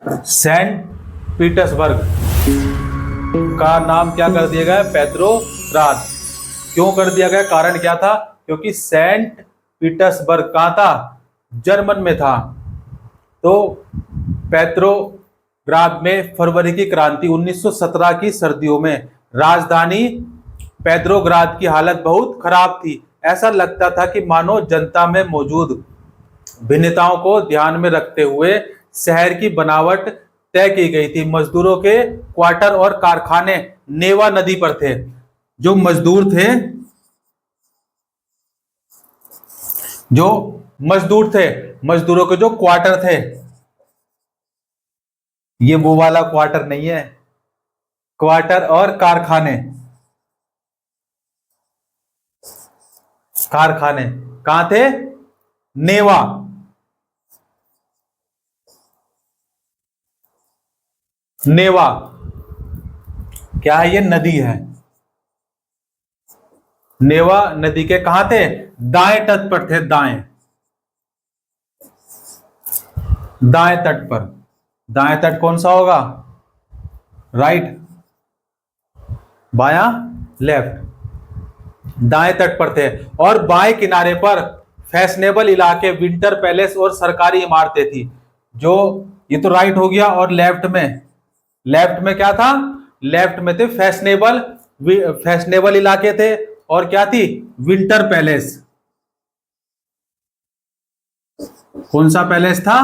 Saint Petersburg का नाम क्या कर दिया गया? पेत्रोग्राद। क्यों कर दिया गया? कारण क्या था? क्योंकि सेंट पीटर्सबर्ग कहाँ था? जर्मन में था। तो पेत्रोग्राद में फरवरी की क्रांति 1917 की सर्दियों में राजधानी पेत्रोग्राद की हालत बहुत खराब थी। ऐसा लगता था कि मानो जनता में मौजूद भिन्नताओं को ध्यान में रखते हुए शहर की बनावट तय की गई थी। मजदूरों के क्वार्टर और कारखाने नेवा नदी पर थे। जो मजदूर थे, मजदूरों के जो क्वार्टर थे, ये वो वाला क्वार्टर नहीं है, क्वार्टर और कारखाने, कारखाने कहां थे? नेवा। नेवा क्या है? ये नदी है। नेवा नदी के कहां थे? दाएं तट पर थे। दाएं दाएं तट पर। दाएं तट कौन सा होगा? राइट, बायां, लेफ्ट। दाएं तट पर थे और बाएं किनारे पर फैशनेबल इलाके, विंटर पैलेस और सरकारी इमारतें थी। जो ये तो राइट हो गया। और लेफ्ट में क्या था? लेफ्ट में थे फैशनेबल इलाके थे। और क्या थी? Winter palace. कौन सा पैलेस था?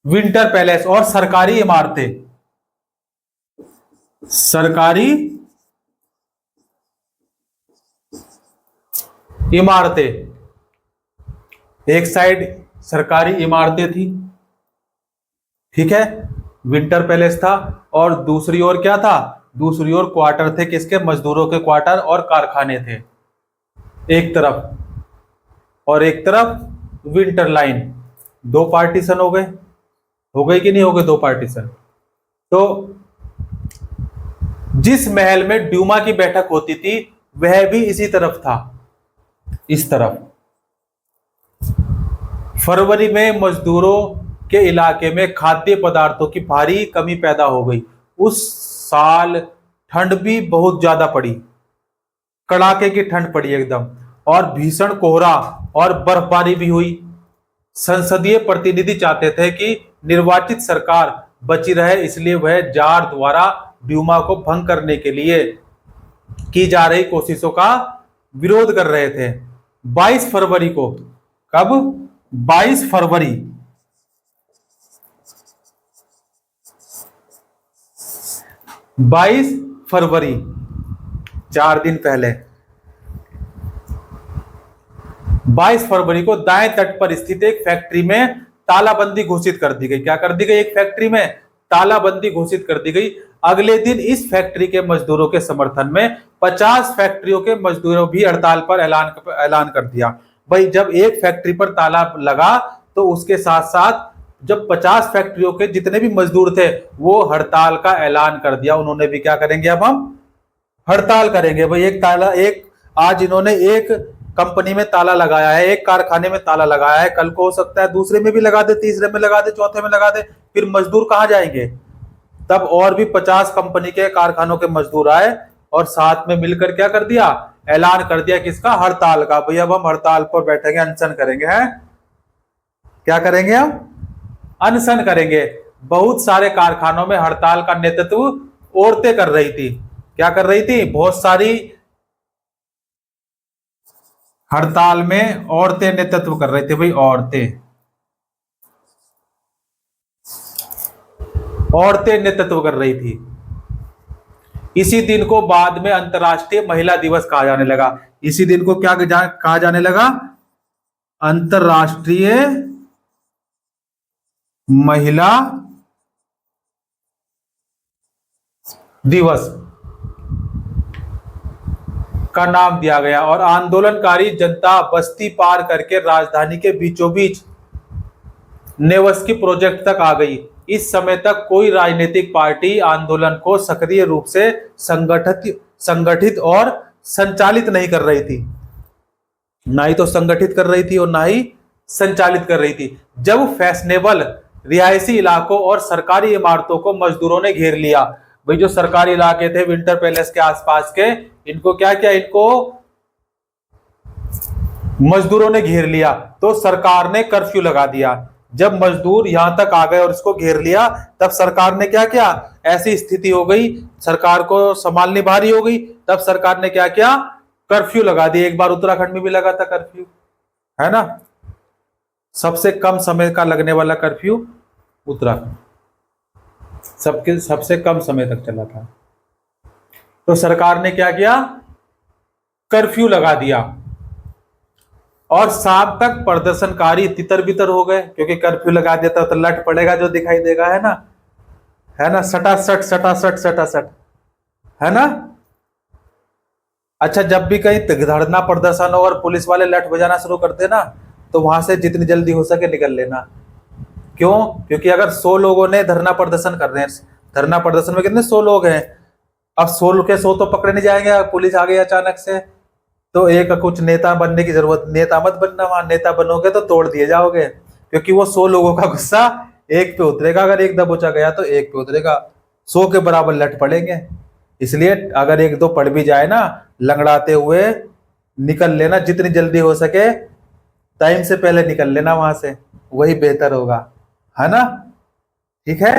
Winter palace. और सरकारी इमारतें, सरकारी इमारतें। एक साइड सरकारी इमारतें थी, ठीक है, विंटर पैलेस था। और दूसरी ओर क्या था? दूसरी ओर क्वार्टर थे। किसके? मजदूरों के क्वार्टर और कारखाने थे एक तरफ। और एक तरफ विंटर लाइन। दो पार्टीशन हो गए। हो गए कि नहीं हो गए? दो पार्टीशन। तो जिस महल में ड्यूमा की बैठक होती थी वह भी इसी तरफ था, इस तरफ। फरवरी में मजदूरों के इलाके में खाद्य पदार्थों की भारी कमी पैदा हो गई। उस साल ठंड भी बहुत ज्यादा पड़ी, कड़ाके की ठंड पड़ी एकदम। और भीषण कोहरा और बर्फबारी भी हुई। संसदीय प्रतिनिधि चाहते थे कि निर्वाचित सरकार बची रहे, इसलिए वह जार द्वारा ड्यूमा को भंग करने के लिए की जा रही कोशिशों का विरोध कर रहे थे। 22 फरवरी को, कब? 22 फरवरी, 22 फरवरी, 4 दिन पहले, 22 फरवरी को दाएं तट पर स्थित एक फैक्ट्री में तालाबंदी घोषित कर दी गई। क्या कर दी गई? एक फैक्ट्री में तालाबंदी घोषित कर दी गई। अगले दिन इस फैक्ट्री के मजदूरों के समर्थन में 50 फैक्ट्रियों के मजदूरों भी हड़ताल पर ऐलान कर दिया। भाई, जब एक फैक्ट्री पर ताला लगा तो उसके साथ साथ जब 50 फैक्ट्रियों के जितने भी मजदूर थे वो हड़ताल का ऐलान कर दिया। उन्होंने भी क्या करेंगे? अब हम हड़ताल करेंगे। भाई, आज इन्होंने एक कंपनी में ताला लगाया है, एक कारखाने में ताला लगाया है, कल को हो सकता है दूसरे में भी लगा दे, तीसरे में लगा दे, चौथे में लगा दे। फिर मजदूर कहां जाएंगे? तब और भी 50 कंपनी के कारखानों के मजदूर आए और साथ में मिलकर क्या कर दिया? ऐलान कर दिया। किसका? हड़ताल का। भाई, अब हम हड़ताल पर बैठेंगे, अनशन करेंगे। हैं, क्या करेंगे? हम अनशन करेंगे। बहुत सारे कारखानों में हड़ताल का नेतृत्व औरतें कर रही थी। क्या कर रही थी? बहुत सारी हड़ताल में औरतें नेतृत्व कर रही थी। भाई, औरतें नेतृत्व कर रही थी। इसी दिन को बाद में अंतर्राष्ट्रीय महिला दिवस कहा जाने लगा। इसी दिन को क्या कहा जाने लगा? अंतर्राष्ट्रीय महिला दिवस का नाम दिया गया। और आंदोलनकारी जनता बस्ती पार करके राजधानी के बीचों बीच नेवस्की प्रोजेक्ट तक आ गई। इस समय तक कोई राजनीतिक पार्टी आंदोलन को सक्रिय रूप से संगठित और संचालित नहीं कर रही थी। ना ही तो संगठित कर रही थी और ना ही संचालित कर रही थी। जब फैशनेबल रिहायशी इलाकों और सरकारी इमारतों को मजदूरों ने घेर लिया। भाई जो सरकारी इलाके थे विंटर पैलेस के आसपास के, इनको क्या किया, इनको मजदूरों ने घेर लिया। तो सरकार ने कर्फ्यू लगा दिया। जब मजदूर यहां तक आ गए और इसको घेर लिया, तब सरकार ने क्या किया, ऐसी स्थिति हो गई, सरकार को संभालनी भारी हो गई, तब सरकार ने क्या किया, कर्फ्यू लगा दिया। एक बार उत्तराखंड में भी लगा था कर्फ्यू, है ना, सबसे कम समय का लगने वाला कर्फ्यू उत्तराखंड, सबके सबसे कम समय तक चला था। तो सरकार ने क्या किया, कर्फ्यू लगा दिया। और शाम तक प्रदर्शनकारी तितर बितर हो गए, क्योंकि कर्फ्यू लगा देता तो लट पड़ेगा जो दिखाई देगा, है ना, है ना, सटासट सटासट सटासट, है ना। अच्छा, जब भी कहीं धरना प्रदर्शन हो और पुलिस वाले लठ बजाना शुरू कर देना, तो वहां से जितनी जल्दी हो सके निकल लेना। क्यों? क्योंकि अगर 100 लोगों ने धरना प्रदर्शन कर रहे हैं, धरना प्रदर्शन में कितने 100 लोग हैं, अब 100 के 100 तो पकड़े नहीं जाएंगे, पुलिस आ गई अचानक से, तो एक कुछ नेता बनने की जरूरत, नेता मत बनना, वहां नेता बनोगे तो तोड़ दिए जाओगे, क्योंकि वो 100 लोगों का गुस्सा एक पे उतरेगा, अगर एक दबोचा गया तो एक पे उतरेगा, 100 के बराबर लट पड़ेंगे। इसलिए अगर एक दो पड़ भी जाए ना, लंगड़ाते हुए निकल लेना, जितनी जल्दी हो सके टाइम से पहले निकल लेना वहां से, वही बेहतर होगा, है ना। ठीक है,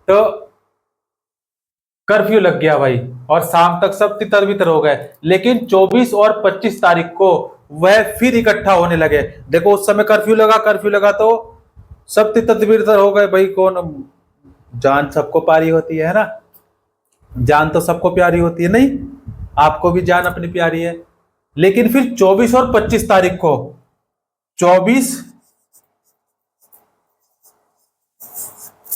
तो कर्फ्यू लग गया भाई, और शाम तक सब तितर बितर हो गए। लेकिन 24 और 25 तारीख को वह फिर इकट्ठा होने लगे। देखो उस समय कर्फ्यू लगा तो सब तितर बितर हो गए भाई। कौन, जान सबको प्यारी होती है ना, जान तो सबको प्यारी होती है, नहीं आपको भी जान अपनी प्यारी है। लेकिन फिर 24 और 25 तारीख को, 24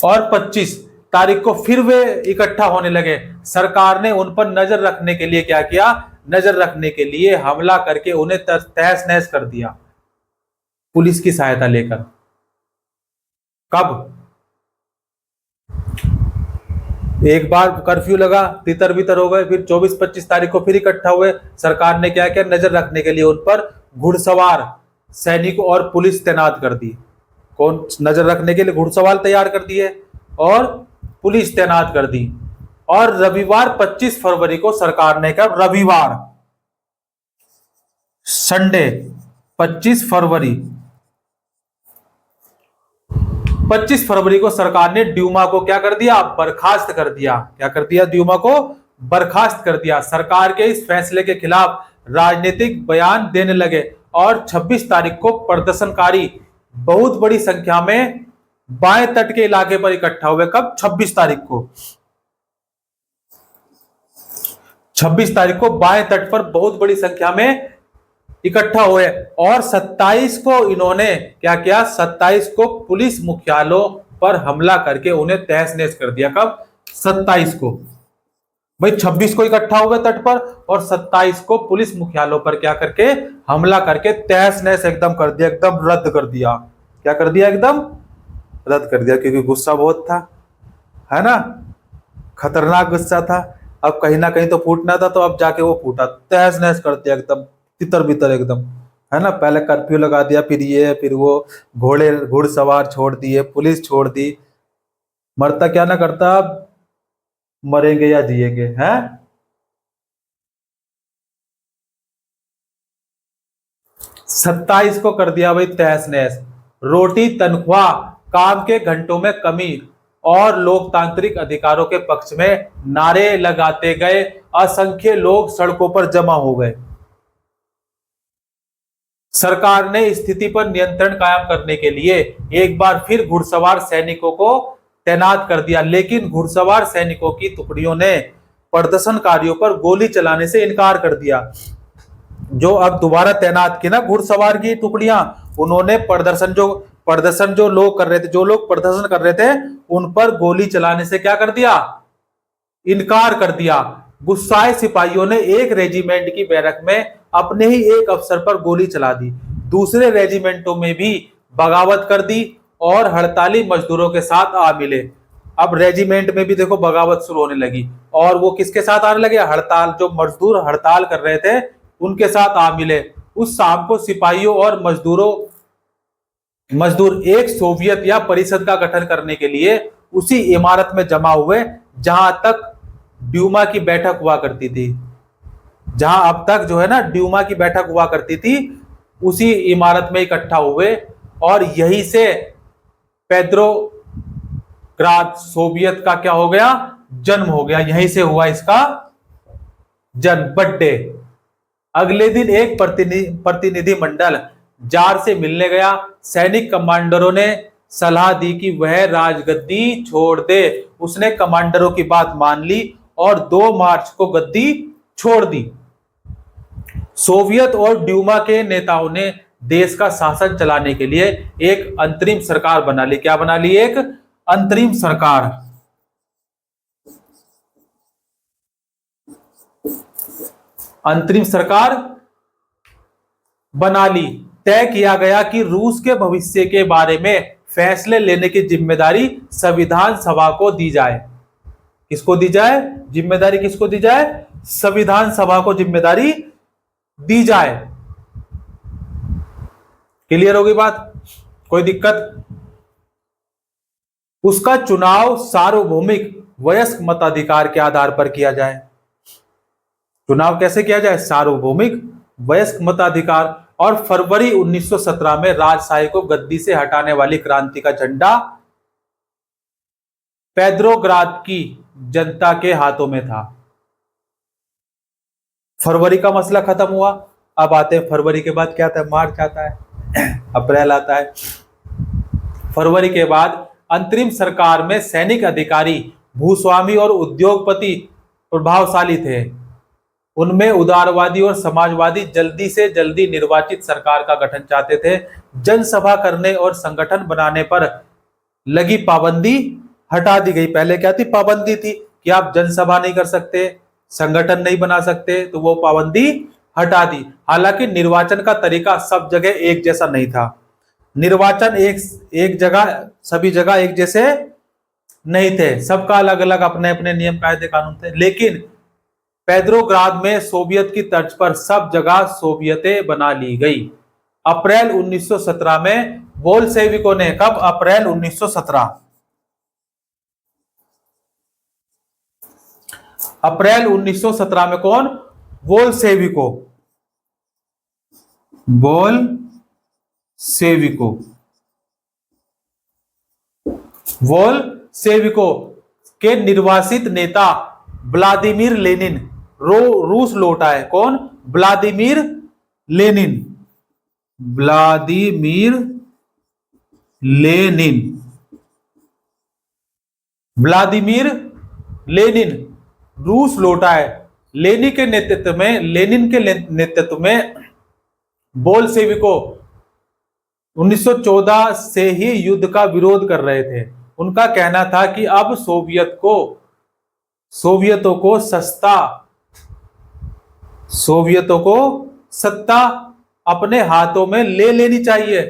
और 25 तारीख को फिर वे इकट्ठा होने लगे। सरकार ने उन पर नजर रखने के लिए क्या किया, नजर रखने के लिए हमला करके उन्हें तहस नहस कर दिया, पुलिस की सहायता लेकर। कब? एक बार कर्फ्यू लगा, तितर बितर हो गए, फिर 24-25 तारीख को फिर इकट्ठा हुए। सरकार ने क्या किया, नजर रखने के लिए उन पर घुड़सवार सैनिक और पुलिस तैनात कर दी। कौन? नजर रखने के लिए घुड़सवार तैयार कर दिए और पुलिस तैनात कर दी। और रविवार 25 फरवरी को सरकार ने, क्या रविवार, संडे 25 फरवरी, 25 फरवरी को सरकार ने ड्यूमा को क्या कर दिया, बर्खास्त कर दिया। क्या कर दिया? ड्यूमा को बर्खास्त कर दिया। सरकार के इस फैसले के खिलाफ राजनीतिक बयान देने लगे और 26 तारीख को प्रदर्शनकारी बहुत बड़ी संख्या में बाएं तट के इलाके पर इकट्ठा हुए। कब? 26 तारीख को, 26 तारीख को बाएं तट पर बहुत बड़ी संख्या में इकट्ठा हुए। और 27 को इन्होंने क्या किया, 27 को पुलिस मुख्यालयों पर हमला करके उन्हें तहस नहस कर दिया। कब? 27 को। भाई 26 को इकट्ठा हुए तट पर, और 27 को पुलिस मुख्यालयों पर क्या करके, हमला करके तहस नहस एकदम कर दिया, एकदम रद्द कर दिया। क्या कर दिया? एकदम रद्द कर दिया, क्योंकि गुस्सा बहुत था, है ना, खतरनाक गुस्सा था। अब कहीं ना कहीं तो फूटना था, तो अब जाके वो फूटा, तहस नहस कर दिया एकदम, तितर बितर एकदम, है ना। पहले कर्फ्यू लगा दिया, फिर ये, फिर वो, घुड़सवार छोड़ दिए, पुलिस छोड़ दी, मरता क्या ना करता, मरेंगे या जिएंगे, हैं। 27 को कर दिया भाई तहस नहस। रोटी, तनख्वाह, काम के घंटों में कमी और लोकतांत्रिक अधिकारों के पक्ष में नारे लगाते गए असंख्य लोग सड़कों पर जमा हो गए। सरकार ने स्थिति पर नियंत्रण कायम करने के लिए एक बार फिर घुड़सवार सैनिकों को तैनात कर दिया। लेकिन घुड़सवार सैनिकों की टुकड़ियों ने प्रदर्शनकारियों पर गोली चलाने से इनकार कर दिया। जो अब दोबारा तैनात की ना घुड़सवार की टुकड़ियां, उन्होंने प्रदर्शन जो लोग कर रहे थे, जो लोग प्रदर्शन कर रहे थे, उन पर गोली चलाने से क्या कर दिया, इनकार कर दिया। गुस्साए सिपाहियों ने एक रेजिमेंट की बैरक में अपने ही एक अफसर पर गोली चला दी। दूसरे रेजिमेंटों में भी बगावत कर दी और हड़ताली मजदूरों के साथ आ मिले। अब रेजिमेंट में भी देखो बगावत शुरू होने लगी, और वो किसके साथ आने लगे, हड़ताल, जो मजदूर हड़ताल कर रहे थे उनके साथ आ मिले। उस शाम को सिपाहियों और मजदूरों मजदूर एक सोवियत या परिषद का गठन करने के लिए उसी इमारत में जमा हुए जहां तक ड्यूमा की बैठक हुआ करती थी। जहां अब तक जो है ना ड्यूमा की बैठक हुआ करती थी, उसी इमारत में इकट्ठा हुए और यहीं से पेट्रोग्राद सोवियत का क्या हो गया, जन्म हो गया। यहीं से हुआ इसका जन्म, बर्थडे। अगले दिन एक प्रतिनिधि मंडल जार से मिलने गया। सैनिक कमांडरों ने सलाह दी कि वह राजगद्दी छोड़ दे। उसने कमांडरों की बात मान ली और 2 मार्च को गद्दी छोड़ दी। सोवियत और ड्यूमा के नेताओं ने देश का शासन चलाने के लिए एक अंतरिम सरकार बना ली। क्या बना ली? एक अंतरिम सरकार। अंतरिम सरकार बना ली। तय किया गया कि रूस के भविष्य के बारे में फैसले लेने की जिम्मेदारी संविधान सभा को दी जाए। किसको दी जाए? जिम्मेदारी किसको दी जाए? संविधान सभा को जिम्मेदारी दी जाए। क्लियर होगी बात? कोई दिक्कत? उसका चुनाव सार्वभौमिक वयस्क मताधिकार के आधार पर किया जाए। चुनाव कैसे किया जाए? सार्वभौमिक वयस्क मताधिकार। और फरवरी 1917 में राजशाही को गद्दी से हटाने वाली क्रांति का झंडा पेट्रोग्राद की जनता के हाथों में था। फरवरी का मसला खत्म हुआ। अब आते हैं फरवरी के बाद क्या आता है? मार्च आता है, अप्रैल आता है। फरवरी के बाद अंतरिम सरकार में सैनिक अधिकारी, भूस्वामी और उद्योगपति प्रभावशाली थे। उनमें उदारवादी और समाजवादी जल्दी से जल्दी निर्वाचित सरकार का गठन चाहते थे। जनसभा करने और संगठन बनाने पर लगी पाबंदी हटा दी गई। पहले क्या थी? पाबंदी थी कि आप जनसभा नहीं कर सकते, संगठन नहीं बना सकते, तो वो पाबंदी हटा दी। हालांकि निर्वाचन का तरीका सब जगह एक जैसा नहीं था। निर्वाचन एक जगह, सभी जगह एक जैसे नहीं थे। सबका अलग अलग अपने अपने नियम कायदे कानून थे। लेकिन पेट्रोग्राद में सोवियत की तर्ज पर सब जगह सोवियतें बना ली गई। अप्रैल 1917 में बोल्शेविकों ने, कब? अप्रैल 1917। अप्रैल 1917 में कौन? बोल्शेविको। बोल्शेविको के निर्वासित नेता व्लादिमीर लेनिन रूस लौट आए। कौन? Vladimir Lenin. व्लादिमीर लेनिन रूस लौट आए। लेनिन के नेतृत्व में बोल्शेविकों 1914 से ही युद्ध का विरोध कर रहे थे। उनका कहना था कि अब सोवियतों को सत्ता अपने हाथों में ले लेनी चाहिए।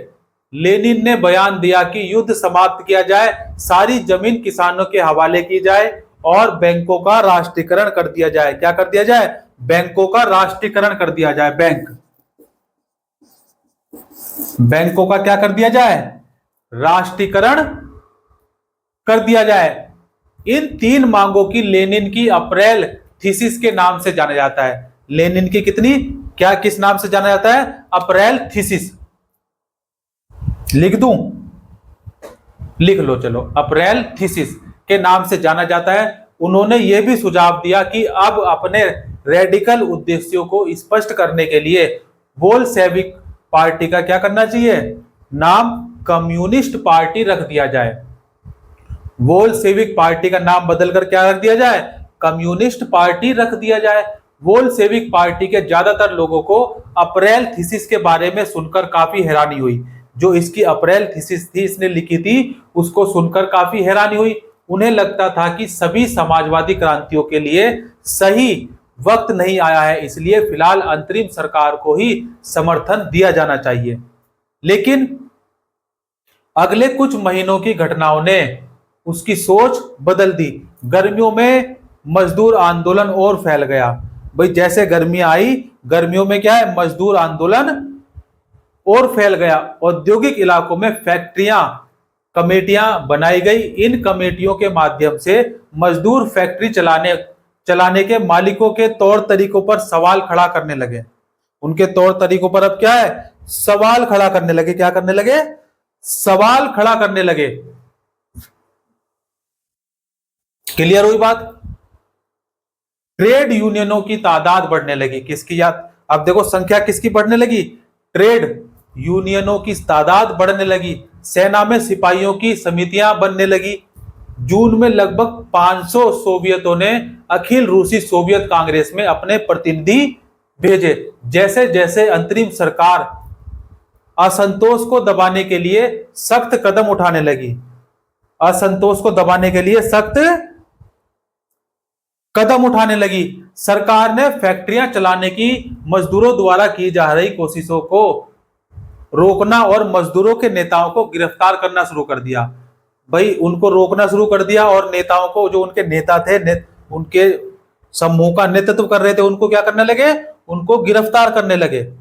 लेनिन ने बयान दिया कि युद्ध समाप्त किया जाए, सारी जमीन किसानों के हवाले की जाए और बैंकों का राष्ट्रीयकरण कर दिया जाए। क्या कर दिया जाए? बैंकों का राष्ट्रीयकरण कर दिया जाए। बैंकों का क्या कर दिया जाए? राष्ट्रीयकरण कर दिया जाए। इन 3 मांगों की लेनिन की अप्रैल थीसिस के नाम से जाना जाता है। लेनिन की किस नाम से जाना जाता है? April thesis. लिख दूं? लिख लो चलो। अप्रैल थीसिस के नाम से जाना जाता है। उन्होंने यह भी सुझाव दिया कि अब अपने रेडिकल उद्देश्यों को स्पष्ट करने के लिए बोल्शेविक पार्टी का क्या करना चाहिए? नाम कम्युनिस्ट पार्टी रख दिया जाए। बोल्शेविक पार्टी का नाम बदलकर क्या रख दिया जाए? कम्युनिस्ट पार्टी रख दिया जाए। बोल्शेविक पार्टी के ज्यादातर लोगों को अप्रैल थीसिस के बारे में सुनकर काफी हैरानी हुई। जो इसकी अप्रैल थीसिस थी, इसने लिखी थी, उसको सुनकर काफी हैरानी हुई। उन्हें लगता था कि सभी समाजवादी क्रांतियों के लिए सही वक्त नहीं आया है, इसलिए फिलहाल अंतरिम सरकार को ही समर्थन दिया जाना चाहिए। लेकिन अगले कुछ महीनों की घटनाओं ने उसकी सोच बदल दी। गर्मियों में मजदूर आंदोलन और फैल गया। भाई जैसे गर्मियां आई, गर्मियों में क्या है? मजदूर आंदोलन और फैल गया। औद्योगिक इलाकों में फैक्ट्रियां, कमेटियां बनाई गई। इन कमेटियों के माध्यम से मजदूर फैक्ट्री चलाने के मालिकों के तौर तरीकों पर सवाल खड़ा करने लगे। उनके तौर तरीकों पर अब क्या है, सवाल खड़ा करने लगे। क्या करने लगे, सवाल खड़ा करने लगे। क्लियर हुई बात। ट्रेड यूनियनों की तादाद बढ़ने लगी। किसकी याद, अब देखो संख्या किसकी बढ़ने लगी, ट्रेड यूनियनों की तादाद बढ़ने लगी। सेना में सिपाहियों की समितियां बनने लगी। जून में लगभग 500 सोवियतों ने अखिल रूसी सोवियत कांग्रेस में अपने प्रतिनिधि भेजे। जैसे जैसे अंतरिम सरकार असंतोष को दबाने के लिए सख्त कदम उठाने लगी, असंतोष को दबाने के लिए सख्त कदम उठाने लगी, सरकार ने फैक्ट्रियां चलाने की मजदूरों द्वारा की जा रही कोशिशों को रोकना और मजदूरों के नेताओं को गिरफ्तार करना शुरू कर दिया। भाई उनको रोकना शुरू कर दिया और नेताओं को, जो उनके नेता थे, उनके समूह का नेतृत्व कर रहे थे, उनको क्या करने लगे, उनको गिरफ्तार करने लगे,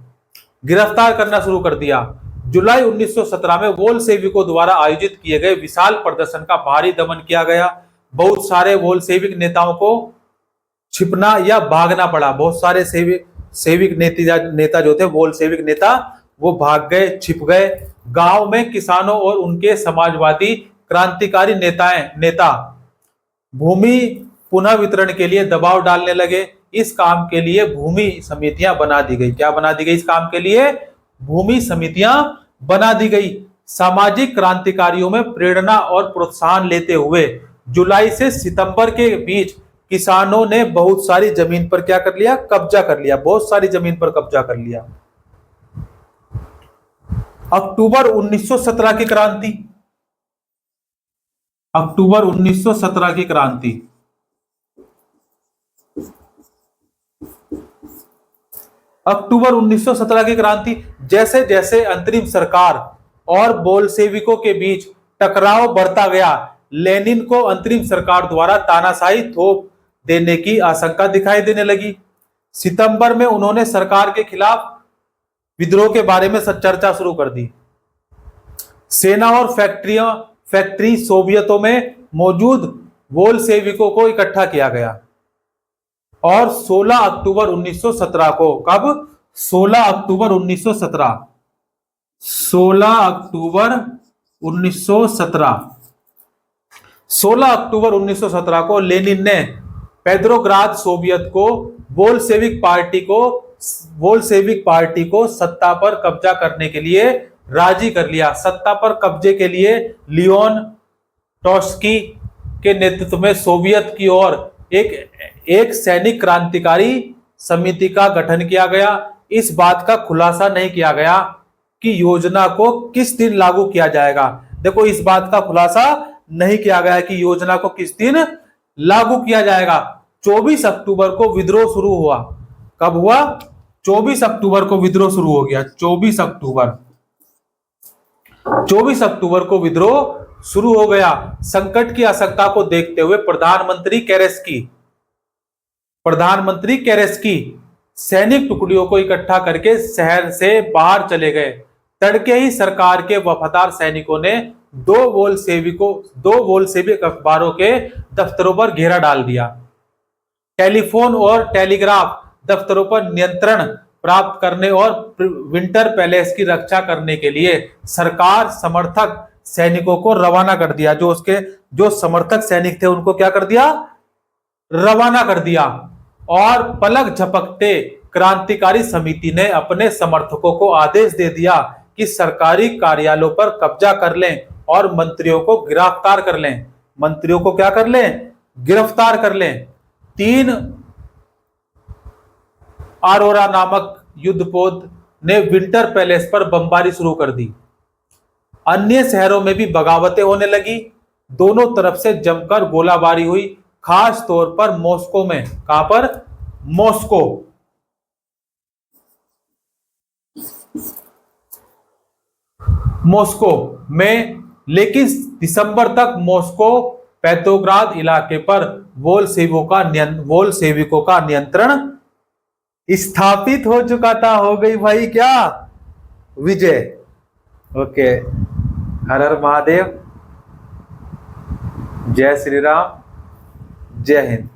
गिरफ्तार करना शुरू कर दिया। जुलाई 1917 में वोल्शेविकों द्वारा आयोजित किए गए विशाल प्रदर्शन का भारी दमन किया गया। बहुत सारे वोल्शेविक नेताओं को छिपना या भागना पड़ा। बहुत सारे सेविक नेता जो थे, वोल्शेविक नेता, वो भाग गए, छिप गए। गांव में किसानों और उनके समाजवादी क्रांतिकारी नेता भूमि पुनः वितरण के लिए दबाव डालने लगे। इस काम के लिए भूमि समितियां बना दी गई। क्या बना दी गई, इस काम के लिए भूमि समितियां बना दी गई। सामाजिक क्रांतिकारियों में प्रेरणा और प्रोत्साहन लेते हुए जुलाई से सितंबर के बीच किसानों ने बहुत सारी जमीन पर क्या कर लिया, कब्जा कर लिया, बहुत सारी जमीन पर कब्जा कर लिया। अक्टूबर 1917 की क्रांति, अक्टूबर 1917 की क्रांति, अक्टूबर 1917 की क्रांति। जैसे जैसे अंतरिम सरकार और बोल्शेविकों के बीच टकराव बढ़ता गया, लेनिन को अंतरिम सरकार द्वारा तानाशाही थोप देने की आशंका दिखाई देने लगी। सितंबर में उन्होंने सरकार के खिलाफ विद्रोह के बारे में चर्चा शुरू कर दी। सेना और फैक्ट्री सोवियतों में मौजूद वोल्शेविकों को इकट्ठा किया गया और 16 अक्टूबर 1917 को, कब, 16 अक्टूबर 1917, 16 अक्टूबर 1917, 16 अक्टूबर 1917 को लेनिन ने पेट्रोग्राद सोवियत को बोल्शेविक पार्टी को सत्ता पर कब्जा करने के लिए राजी कर लिया। सत्ता पर कब्जे के लिए लियोन ट्रोत्स्की के नेतृत्व में सोवियत की ओर एक सैनिक क्रांतिकारी समिति का गठन किया गया। इस बात का खुलासा नहीं किया गया कि योजना को किस दिन लागू किया जाएगा। देखो, इस बात का खुलासा नहीं किया गया कि योजना को किस दिन लागू किया जाएगा। 24 अक्टूबर को विद्रोह शुरू हुआ। कब हुआ, 24 अक्टूबर को विद्रोह शुरू हो गया। 24 अक्टूबर को विद्रोह शुरू हो गया। संकट की आशंका को देखते हुए प्रधानमंत्री केरेस्की सैनिक टुकड़ियों को इकट्ठा करके शहर से बाहर चले गए। तड़के ही सरकार के वफादार सैनिकों ने दो वोल्शेविक अखबारों के दफ्तरों पर घेरा डाल दिया। टेलीफोन और टेलीग्राफ दफ्तरों पर नियंत्रण प्राप्त करने और विंटर पैलेस की रक्षा करने के लिए सरकार समर्थक सैनिकों को रवाना कर दिया। जो समर्थक सैनिक थे उनको क्या कर दिया, रवाना कर दिया। और पलक झपकते क्रांतिकारी समिति ने अपने समर्थकों को आदेश दे दिया कि सरकारी कार्यालयों पर कब्जा कर लें और मंत्रियों को गिरफ्तार कर लें। मंत्रियों को क्या कर लें, गिरफ्तार कर लें। 3 अरोरा नामक युद्धपोत ने विंटर पैलेस पर बमबारी शुरू कर दी। अन्य शहरों में भी बगावतें होने लगी। दोनों तरफ से जमकर गोलाबारी हुई, खास तौर पर मॉस्को में। कहां पर, मॉस्को में। लेकिन दिसंबर तक मॉस्को पेट्रोग्राद इलाके पर वोल्शेविकों का नियंत्रण स्थापित हो चुका था। हो गई भाई क्या, विजय। ओके, हर हर महादेव, जय श्री राम, जय हिंद।